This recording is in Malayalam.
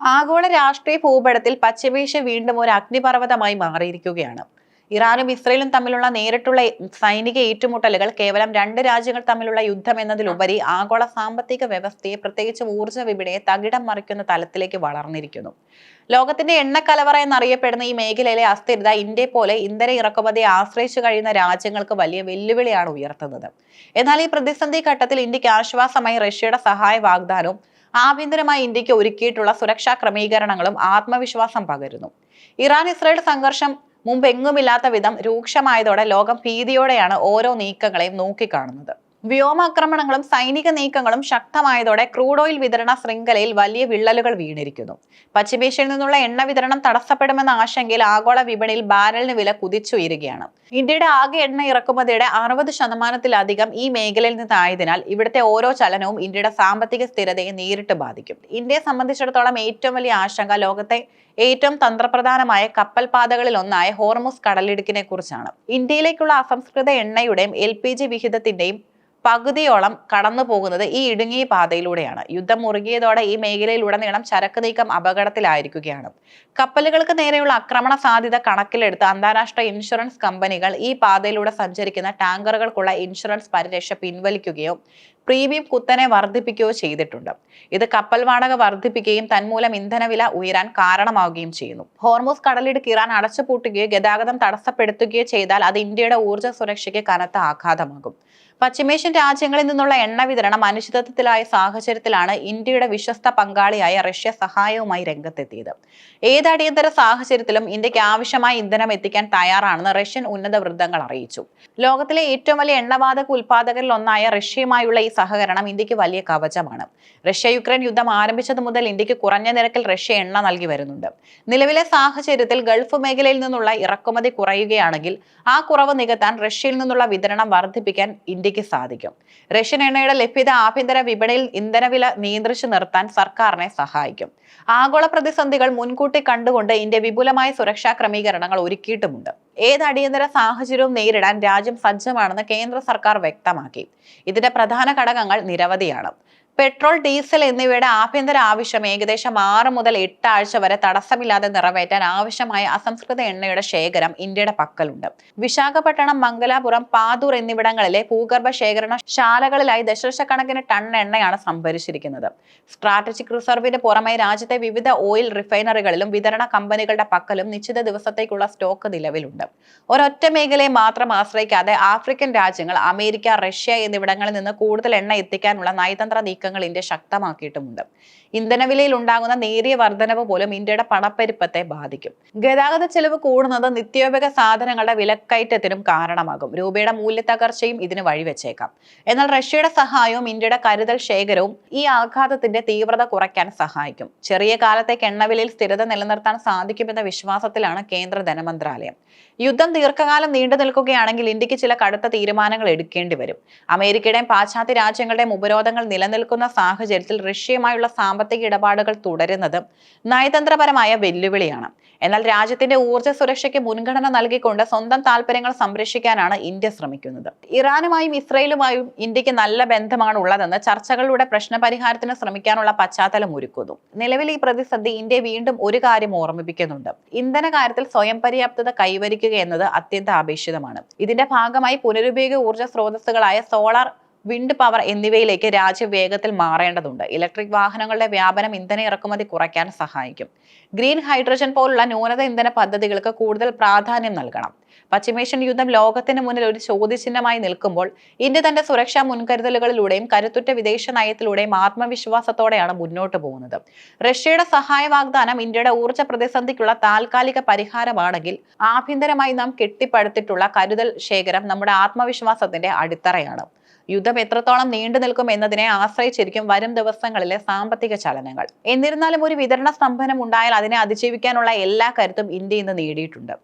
ആഗോള രാഷ്ട്രീയ ഭൂപടത്തിൽ പശ്ചിമേഷ്യ വീണ്ടും ഒരു അഗ്നിപർവ്വതമായി മാറിയിരിക്കുകയാണ്. ഇറാനും ഇസ്രയേലും തമ്മിലുള്ള നേരിട്ടുള്ള സൈനിക ഏറ്റുമുട്ടലുകൾ കേവലം രണ്ട് രാജ്യങ്ങൾ തമ്മിലുള്ള യുദ്ധം എന്നതിലുപരി ആഗോള സാമ്പത്തിക വ്യവസ്ഥയെ, പ്രത്യേകിച്ച് ഊർജ്ജ വിപണിയെ തകിടം മറിക്കുന്ന തലത്തിലേക്ക് വളർന്നിരിക്കുന്നു. ലോകത്തിന്റെ എണ്ണക്കലവറ എന്നറിയപ്പെടുന്ന ഈ മേഖലയിലെ അസ്ഥിരത ഇന്ത്യയെ പോലെ ഇന്ധന ഇറക്കുമതിയെ ആശ്രയിച്ചു കഴിയുന്ന രാജ്യങ്ങൾക്ക് വലിയ വെല്ലുവിളിയാണ് ഉയർത്തുന്നത്. എന്നാൽ ഈ പ്രതിസന്ധി ഘട്ടത്തിൽ ഇന്ത്യക്ക് ആശ്വാസമായി റഷ്യയുടെ സഹായ വാഗ്ദാനവും ആഭ്യന്തരമായി ഇന്ത്യക്ക് ഒരുക്കിയിട്ടുള്ള സുരക്ഷാ ക്രമീകരണങ്ങളും ആത്മവിശ്വാസം പകരുന്നു. ഇറാൻ ഇസ്രയേൽ സംഘർഷം മുമ്പെങ്ങുമില്ലാത്ത വിധം രൂക്ഷമായതോടെ ലോകം ഭീതിയോടെയാണ് ഓരോ നീക്കങ്ങളെയും നോക്കിക്കാണുന്നത്. വ്യോമാക്രമണങ്ങളും സൈനിക നീക്കങ്ങളും ശക്തമായതോടെ ക്രൂഡ് ഓയിൽ വിതരണ ശൃംഖലയിൽ വലിയ വിള്ളലുകൾ വീണിരിക്കുന്നു. പശ്ചിമേഷ്യയിൽ നിന്നുള്ള എണ്ണ വിതരണം തടസ്സപ്പെടുമെന്ന ആശങ്കയിൽ ആഗോള വിപണിയിൽ ബാരലിന് വില കുതിച്ചുയരുകയാണ്. ഇന്ത്യയുടെ ആകെ എണ്ണ ഇറക്കുമതിയുടെ 60% ഈ മേഖലയിൽ നിന്നായതിനാൽ ഇവിടുത്തെ ഓരോ ചലനവും ഇന്ത്യയുടെ സാമ്പത്തിക സ്ഥിരതയെ നേരിട്ട് ബാധിക്കും. ഇന്ത്യയെ സംബന്ധിച്ചിടത്തോളം ഏറ്റവും വലിയ ആശങ്ക ലോകത്തെ ഏറ്റവും തന്ത്രപ്രധാനമായ കപ്പൽ പാതകളിൽ ഒന്നായ ഹോർമുസ് കടലിടുക്കിനെ കുറിച്ചാണ്. ഇന്ത്യയിലേക്കുള്ള അസംസ്കൃത എണ്ണയുടെയും LPG വിഹിതത്തിന്റെയും പകുതിയോളം കടന്നു പോകുന്നത് ഈ ഇടുങ്ങിയ പാതയിലൂടെയാണ്. യുദ്ധം മുറുകിയതോടെ ഈ മേഖലയിലുടനീളം ചരക്ക് നീക്കം അപകടത്തിലായിരിക്കുകയാണ്. കപ്പലുകൾക്ക് നേരെയുള്ള ആക്രമണ സാധ്യത കണക്കിലെടുത്ത് അന്താരാഷ്ട്ര ഇൻഷുറൻസ് കമ്പനികൾ ഈ പാതയിലൂടെ സഞ്ചരിക്കുന്ന ടാങ്കറുകൾക്കുള്ള ഇൻഷുറൻസ് പരിരക്ഷ പിൻവലിക്കുകയോ പ്രീമിയം കുത്തനെ വർദ്ധിപ്പിക്കുകയോ ചെയ്തിട്ടുണ്ട്. ഇത് കപ്പൽ വാടക വർദ്ധിപ്പിക്കുകയും തന്മൂലം ഇന്ധനവില ഉയരാൻ കാരണമാവുകയും ചെയ്യുന്നു. ഹോർമുസ് കടലിടുക്ക് ഇറാൻ അടച്ചുപൂട്ടുകയോ ഗതാഗതം തടസ്സപ്പെടുത്തുകയോ ചെയ്താൽ അത് ഇന്ത്യയുടെ ഊർജ്ജ സുരക്ഷയ്ക്ക് കനത്ത ആഘാതമാകും. പശ്ചിമേഷ്യൻ രാജ്യങ്ങളിൽ നിന്നുള്ള എണ്ണ വിതരണം അനിശ്ചിതത്വത്തിലായ സാഹചര്യത്തിലാണ് ഇന്ത്യയുടെ വിശ്വസ്ത പങ്കാളിയായ റഷ്യ സഹായവുമായി രംഗത്തെത്തിയത്. ഏത് അടിയന്തര സാഹചര്യത്തിലും ഇന്ത്യക്ക് ആവശ്യമായ ഇന്ധനം എത്തിക്കാൻ തയ്യാറാണെന്ന് റഷ്യൻ ഉന്നത വൃത്തങ്ങൾ അറിയിച്ചു. ലോകത്തിലെ ഏറ്റവും വലിയ എണ്ണവാതക ഉൽപാദകരിൽ ഒന്നായ റഷ്യയുമായുള്ള ഈ സഹകരണം ഇന്ത്യക്ക് വലിയ കവചമാണ്. റഷ്യ യുക്രൈൻ യുദ്ധം ആരംഭിച്ചത് മുതൽ ഇന്ത്യക്ക് കുറഞ്ഞ നിരക്കിൽ റഷ്യ എണ്ണ നൽകി വരുന്നുണ്ട്. നിലവിലെ സാഹചര്യത്തിൽ ഗൾഫ് മേഖലയിൽ നിന്നുള്ള ഇറക്കുമതി കുറയുകയാണെങ്കിൽ ആ കുറവ് നികത്താൻ റഷ്യയിൽ നിന്നുള്ള വിതരണം വർദ്ധിപ്പിക്കാൻ ഇന്ത്യക്ക് സാധിക്കും. റഷ്യൻ എണ്ണയുടെ ലഭ്യത ആഭ്യന്തര വിപണിയിൽ ഇന്ധനവില നിയന്ത്രിച്ചു നിർത്താൻ സർക്കാരിനെ സഹായിക്കും. ആഗോള പ്രതിസന്ധികൾ മുൻകൂട്ടി കണ്ടുകൊണ്ട് ഇന്ത്യ വിപുലമായ സുരക്ഷാ ക്രമീകരണങ്ങൾ ഒരുക്കിയിട്ടുമുണ്ട്. ഏത് അടിയന്തര സാഹചര്യവും നേരിടാൻ രാജ്യം സജ്ജമാണെന്ന് കേന്ദ്ര സർക്കാർ വ്യക്തമാക്കി. ഇതിന്റെ പ്രധാന ഘടകങ്ങൾ നിരവധിയാണ്. പെട്രോൾ, ഡീസൽ എന്നിവയുടെ ആഭ്യന്തര ആവശ്യം ഏകദേശം 6 മുതൽ 8 ആഴ്ച വരെ തടസ്സമില്ലാതെ നിറവേറ്റാൻ ആവശ്യമായ അസംസ്കൃത എണ്ണയുടെ ശേഖരം ഇന്ത്യയുടെ പക്കലുണ്ട്. വിശാഖപട്ടണം, മംഗലാപുരം, പാതൂർ എന്നിവിടങ്ങളിലെ ഭൂഗർഭ ശേഖരണ ശാലകളിലായി ദശലക്ഷക്കണക്കിന് ടൺ എണ്ണയാണ് സംഭരിച്ചിരിക്കുന്നത്. സ്ട്രാറ്റജിക് റിസർവിന് പുറമെ രാജ്യത്തെ വിവിധ ഓയിൽ റിഫൈനറികളിലും വിതരണ കമ്പനികളുടെ പക്കലും നിശ്ചിത ദിവസത്തേക്കുള്ള സ്റ്റോക്ക് നിലവിലുണ്ട്. ഒരൊറ്റ മേഖലയെ മാത്രം ആശ്രയിക്കാതെ ആഫ്രിക്കൻ രാജ്യങ്ങൾ, അമേരിക്ക, റഷ്യ എന്നിവിടങ്ങളിൽ നിന്ന് കൂടുതൽ എണ്ണ എത്തിക്കാനുള്ള നയതന്ത്ര നീക്കങ്ങൾ ഇന്ത്യ ശക്തമാക്കിയിട്ടുമുണ്ട്. ഇന്ധനവിലയിൽ ഉണ്ടാകുന്ന നേരിയ വർധനവ് പോലും ഇന്ത്യയുടെ പണപ്പെരുപ്പത്തെ ബാധിക്കും. ഗതാഗത ചെലവ് കൂടുന്നത് നിത്യോപയോഗ സാധനങ്ങളുടെ വിലക്കയറ്റത്തിനും കാരണമാകും. രൂപയുടെ മൂല്യത്തകർച്ചയും ഇതിന് വഴിവെച്ചേക്കാം. എന്നാൽ റഷ്യയുടെ സഹായവും ഇന്ത്യയുടെ കരുതൽ ശേഖരവും ഈ ആഘാതത്തിന്റെ തീവ്രത കുറയ്ക്കാൻ സഹായിക്കും. ചെറിയ കാലത്തേക്ക് എണ്ണവിലയിൽ സ്ഥിരത നിലനിർത്താൻ സാധിക്കുമെന്ന വിശ്വാസത്തിലാണ് കേന്ദ്ര ധനമന്ത്രാലയം. യുദ്ധം ദീർഘകാലം നീണ്ടു നിൽക്കുകയാണെങ്കിൽ ഇന്ത്യക്ക് ചില കടുത്ത തീരുമാനങ്ങൾ എടുക്കേണ്ടി വരും. അമേരിക്കയുടെയും പാശ്ചാത്യ രാജ്യങ്ങളുടെയും ഉപരോധങ്ങൾ നിലനിൽക്കുന്ന സാഹചര്യത്തിൽ റഷ്യയുമായുള്ള സാമ്പത്തിക ഇടപാടുകൾ തുടരുന്നത് നയതന്ത്രപരമായ വെല്ലുവിളിയാണ്. എന്നാൽ രാജ്യത്തിന്റെ ഊർജ്ജ സുരക്ഷയ്ക്ക് മുൻഗണന നൽകിക്കൊണ്ട് സ്വന്തം താല്പര്യങ്ങൾ സംരക്ഷിക്കാനാണ് ഇന്ത്യ ശ്രമിക്കുന്നത്. ഇറാനുമായും ഇസ്രയേലുമായും ഇന്ത്യക്ക് നല്ല ബന്ധമാണ് ഉള്ളതെന്ന് ചർച്ചകളിലൂടെ പ്രശ്നപരിഹാരത്തിന് ശ്രമിക്കാനുള്ള പശ്ചാത്തലം ഒരുക്കുന്നു. നിലവിൽ ഈ പ്രതിസന്ധി ഇന്ത്യ വീണ്ടും ഒരു കാര്യം ഓർമ്മിപ്പിക്കുന്നുണ്ട്: ഇന്ധന കാര്യത്തിൽ സ്വയം പര്യാപ്തത കൈവരിക്കുക എന്നത് അത്യന്താപേക്ഷിതമാണ്. ഇതിന്റെ ഭാഗമായി പുനരുപയോഗ ഊർജ്ജ സ്രോതസ്സുകളായ സോളാർ, വിൻഡ് പവർ എന്നിവയിലേക്ക് രാജ്യം വേഗത്തിൽ മാറേണ്ടതുണ്ട്. ഇലക്ട്രിക് വാഹനങ്ങളുടെ വ്യാപനം ഇന്ധന ഇറക്കുമതി കുറയ്ക്കാൻ സഹായിക്കും. ഗ്രീൻ ഹൈഡ്രജൻ പോലുള്ള ന്യൂനത ഇന്ധന പദ്ധതികൾക്ക് കൂടുതൽ പ്രാധാന്യം നൽകണം. പശ്ചിമേഷ്യൻ യുദ്ധം ലോകത്തിന് മുന്നിൽ ഒരു ചോദ്യചിഹ്നമായി നിൽക്കുമ്പോൾ ഇന്ത്യ തന്റെ സുരക്ഷാ മുൻകരുതലുകളിലൂടെയും കരുത്തുറ്റ വിദേശ നയത്തിലൂടെയും ആത്മവിശ്വാസത്തോടെയാണ് മുന്നോട്ട് പോകുന്നത്. റഷ്യയുടെ സഹായ വാഗ്ദാനം ഇന്ത്യയുടെ ഊർജ്ജ പ്രതിസന്ധിക്കുള്ള താൽക്കാലിക പരിഹാരമാണെങ്കിൽ, ആഭ്യന്തരമായി നാം കെട്ടിപ്പടുത്തിട്ടുള്ള കരുതൽ ശേഖരം നമ്മുടെ ആത്മവിശ്വാസത്തിന്റെ അടിത്തറയാണ്. യുദ്ധം എത്രത്തോളം നീണ്ടു നിൽക്കും എന്നതിനെ ആശ്രയിച്ചിരിക്കും വരും ദിവസങ്ങളിലെ സാമ്പത്തിക ചലനങ്ങൾ. എന്നിരുന്നാലും ഒരു വിതരണ സ്തംഭനം ഉണ്ടായാൽ അതിനെ അതിജീവിക്കാനുള്ള എല്ലാ കരുത്തും ഇന്ത്യ ഇന്ന് നേടിയിട്ടുണ്ട്.